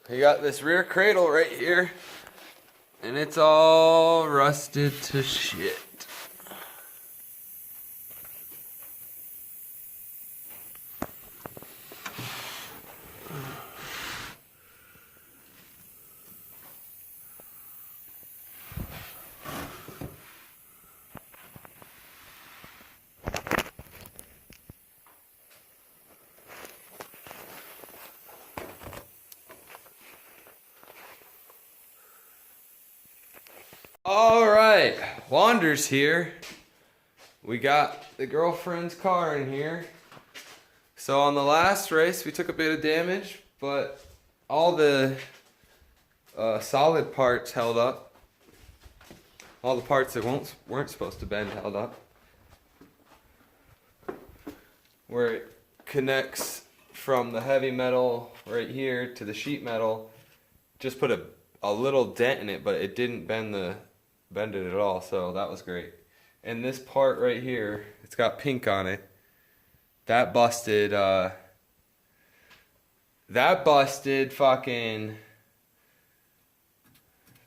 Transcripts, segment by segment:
You got this rear cradle right here, and it's all rusted to shit. Alright, Wander's here. We got the girlfriend's car in here. So on the last race we took a bit of damage, but all the solid parts held up. All the parts that weren't supposed to bend held up. Where it connects from the heavy metal right here to the sheet metal, just put a little dent in it, but it didn't bend it at all, so that was great. And this part right here, it's got pink on it. That busted fucking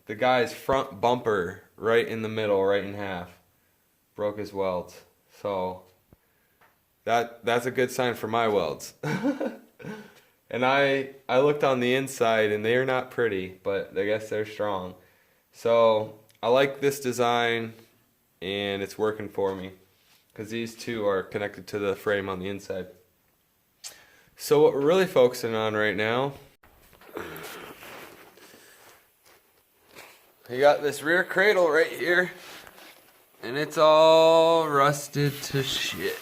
the guy's front bumper right in the middle, right in half. Broke his welds. So that's a good sign for my welds. And I looked on the inside and they're not pretty, but I guess they're strong. So I like this design and it's working for me because these two are connected to the frame on the inside. So what we're really focusing on right now, you got this rear cradle right here, and it's all rusted to shit.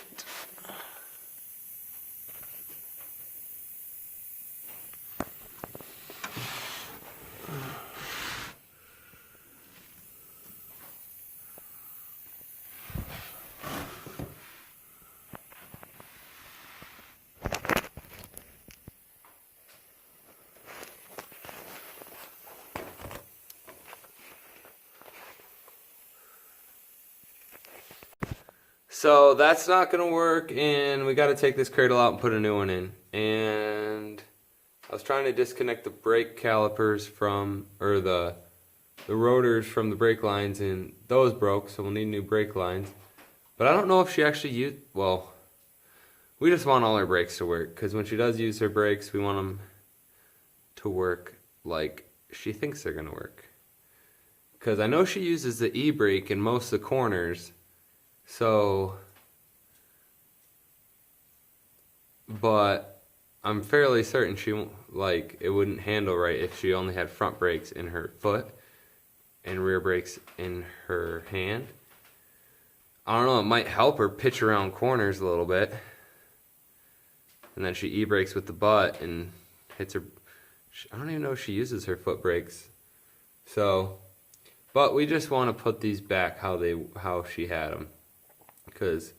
So that's not going to work, and we got to take this cradle out and put a new one in. And I was trying to disconnect the brake calipers from, or the rotors from the brake lines, and those broke, so we'll need new brake lines. But I don't know if she actually used, well, we just want all her brakes to work, because when she does use her brakes, we want them to work like she thinks they're going to work. Because I know she uses the e-brake in most of the corners. So, but I'm fairly certain she won't, like, it wouldn't handle right if she only had front brakes in her foot and rear brakes in her hand. I don't know, it might help her pitch around corners a little bit. And then she e-brakes with the butt and hits her, I don't even know if she uses her foot brakes. So, but we just want to put these back how she had them. Because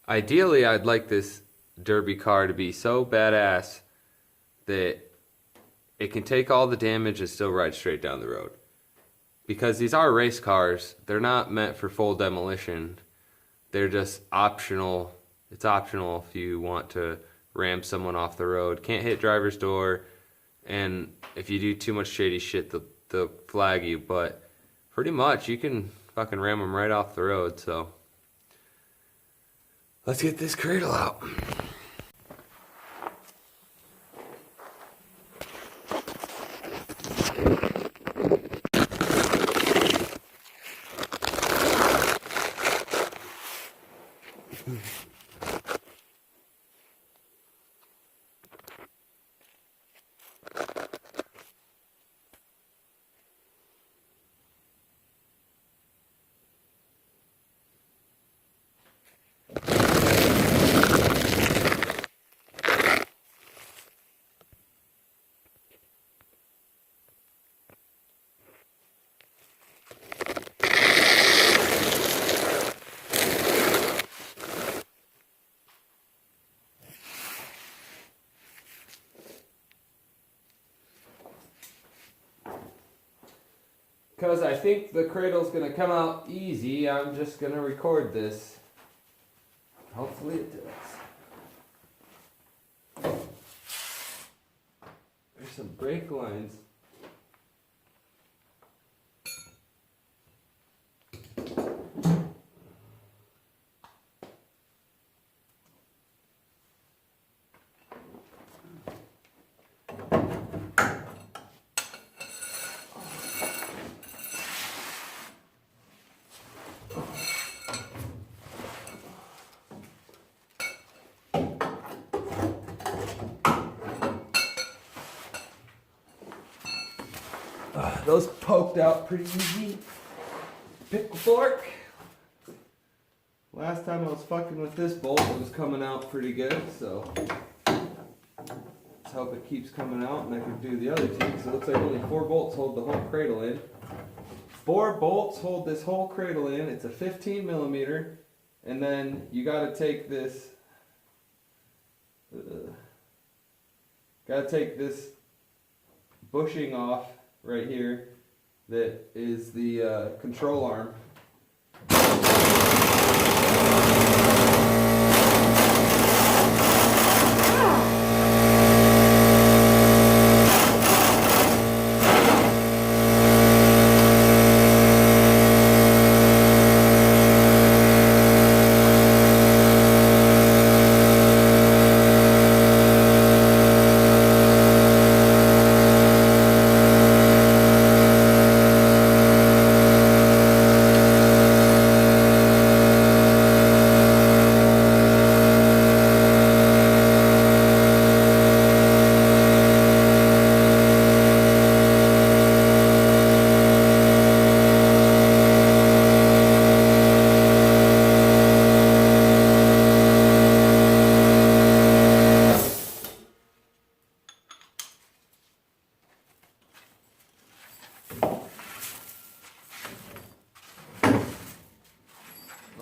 ideally I'd like this derby car to be so badass that it can take all the damage and still ride straight down the road. Because these are race cars, they're not meant for full demolition. They're just optional. It's optional if you want to ram someone off the road. Can't hit driver's door, and if you do too much shady shit, they'll flag you. But pretty much you can fucking ram them right off the road, so let's get this cradle out. Because I think the cradle's going to come out easy, I'm just going to record this. Hopefully it does. some brake lines. Those poked out pretty easy. Pickle fork. Last time I was fucking with this bolt, it was coming out pretty good, so let's hope it keeps coming out and I can do the other two. So it looks like only 4 bolts hold the whole cradle in. 4 bolts hold this whole cradle in. It's a 15 millimeter, and then you gotta take this bushing off right here that is the control arm.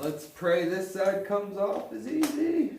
Let's pray this side comes off as easy.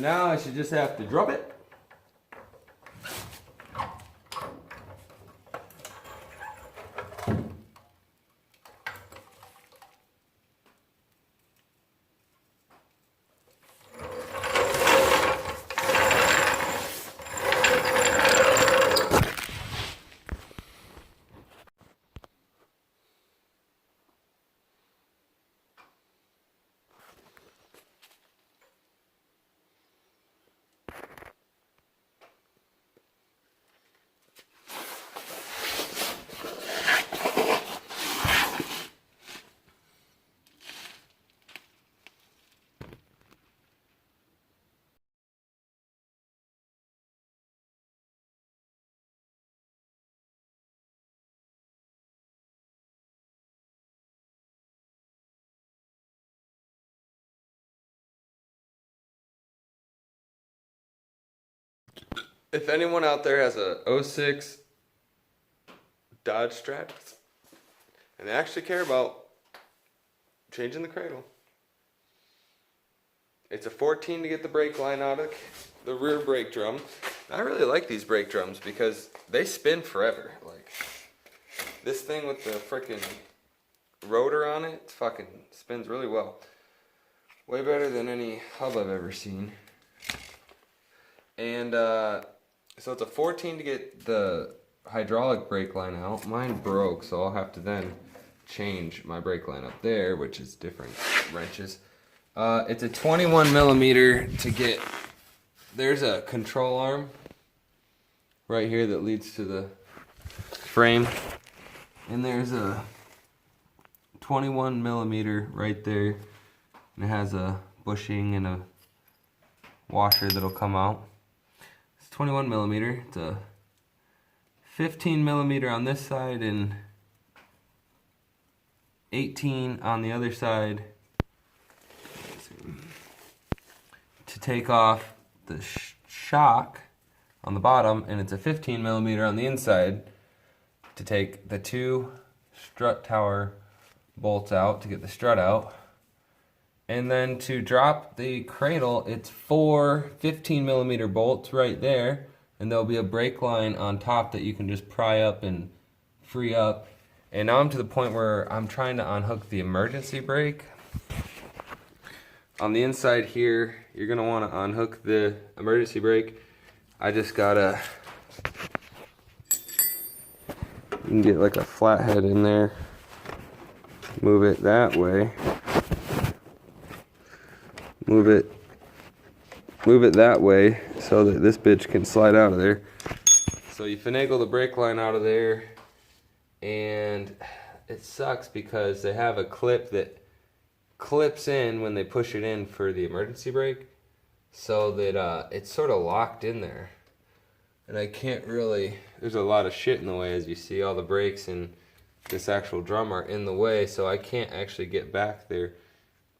So now I should just have to drop it. If anyone out there has a '06 Dodge Stratus and they actually care about changing the cradle, it's a 14 to get the brake line out of the rear brake drum. I really like these brake drums because they spin forever. Like this thing with the freaking rotor on it, fucking spins really well. Way better than any hub I've ever seen. And so it's a 14 to get the hydraulic brake line out. Mine broke, so I'll have to then change my brake line up there, which is different wrenches. It's a 21 millimeter to get, there's a control arm right here that leads to the frame. And there's a 21 millimeter right there. And it has a bushing and a washer that'll come out. 21 millimeter. It's a 15 millimeter on this side and 18 on the other side to take off the shock on the bottom, and it's a 15 millimeter on the inside to take the two strut tower bolts out to get the strut out. And then to drop the cradle, it's 4 15 millimeter bolts right there. And there'll be a brake line on top that you can just pry up and free up. And now I'm to the point where I'm trying to unhook the emergency brake. On the inside here, you're gonna wanna unhook the emergency brake. I just gotta, you can get like a flathead in there. Move it that way. Move it that way so that this bitch can slide out of there. So you finagle the brake line out of there, and it sucks because they have a clip that clips in when they push it in for the emergency brake, so that it's sort of locked in there. And I can't really, there's a lot of shit in the way, as you see. All the brakes and this actual drum are in the way, so I can't actually get back there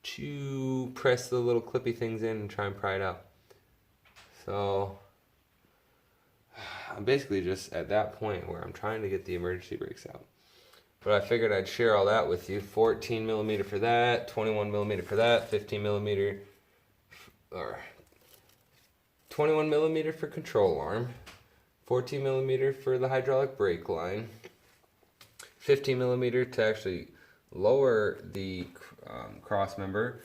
to press the little clippy things in and try and pry it out. So I'm basically just at that point where I'm trying to get the emergency brakes out. But I figured I'd share all that with you. 14 millimeter for that, 21 millimeter for that, 15 millimeter, or 21 millimeter for control arm, 14 millimeter for the hydraulic brake line, 15 millimeter to actually lower the cross member,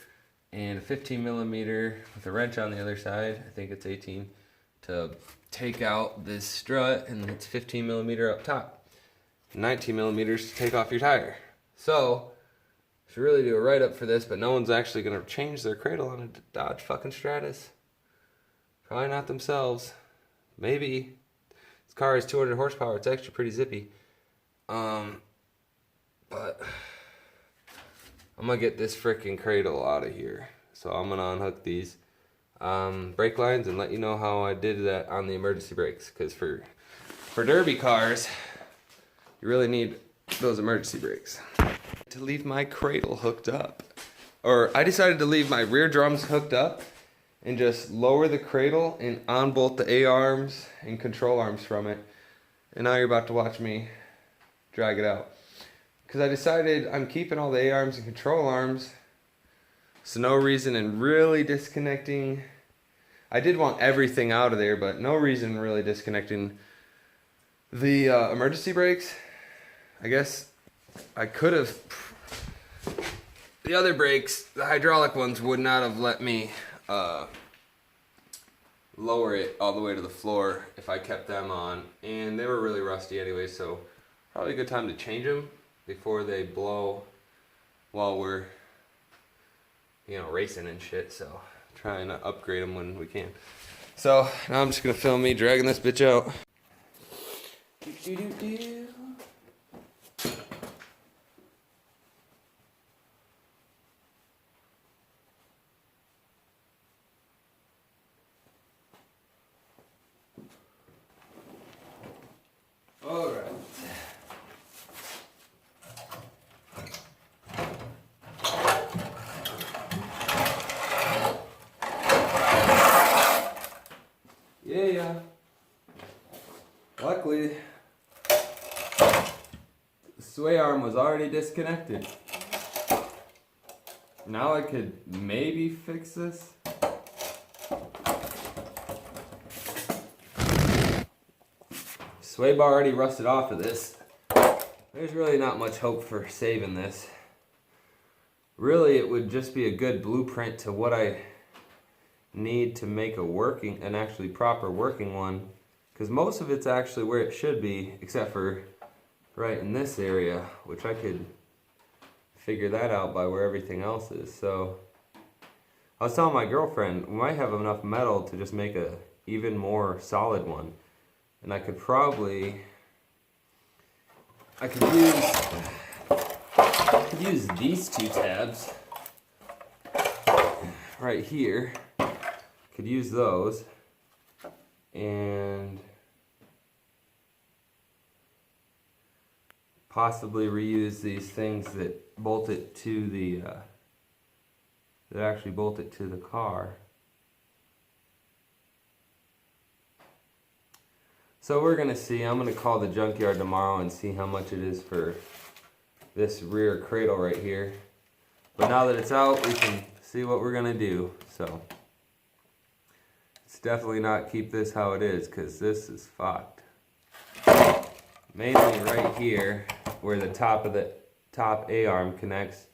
and a 15 millimeter with a wrench on the other side. I think it's 18 to take out this strut, and it's 15 millimeter up top, 19 millimeters to take off your tire. So should really do a write-up for this, but no one's actually going to change their cradle on a Dodge fucking Stratus. Probably not themselves. Maybe. This car has 200 horsepower. It's actually pretty zippy. But I'm going to get this freaking cradle out of here. So I'm going to unhook these brake lines and let you know how I did that on the emergency brakes. Because for derby cars, you really need those emergency brakes. To leave my cradle hooked up. Or I decided to leave my rear drums hooked up and just lower the cradle and unbolt the A-arms and control arms from it. And now you're about to watch me drag it out. Because I decided I'm keeping all the A-arms and control arms, so no reason in really disconnecting I did want everything out of there, but no reason really disconnecting the emergency brakes. I guess I could have. The other brakes, the hydraulic ones, would not have let me lower it all the way to the floor if I kept them on, and they were really rusty anyway, so probably a good time to change them before they blow while we're, you know, racing and shit. So trying to upgrade them when we can. So now I'm just gonna film me dragging this bitch out. All right. Yeah. Luckily, the sway arm was already disconnected. Now I could maybe fix this. Sway bar already rusted off of this. There's really not much hope for saving this. Really, it would just be a good blueprint to what I need to make an actually proper working one, because most of it's actually where it should be, except for right in this area, which I could figure that out by where everything else is. So I was telling my girlfriend we might have enough metal to just make a even more solid one, and I could use these two tabs right here. Could use those and possibly reuse these things that bolt it to the that actually bolt it to the car. So we're gonna see. I'm gonna call the junkyard tomorrow and see how much it is for this rear cradle right here. But now that it's out, we can see what we're gonna do. So definitely not keep this how it is, because this is fucked. Mainly right here where the top A-arm connects,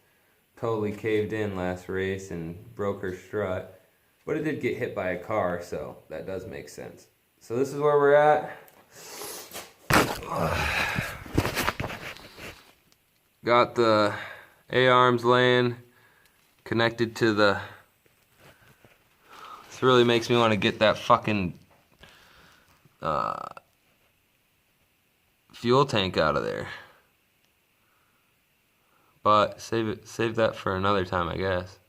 totally caved in last race and broke her strut, but it did get hit by a car, so that does make sense. So this is where we're at. Got the A-arms laying connected to the. This really makes me want to get that fucking fuel tank out of there. But save that for another time, I guess.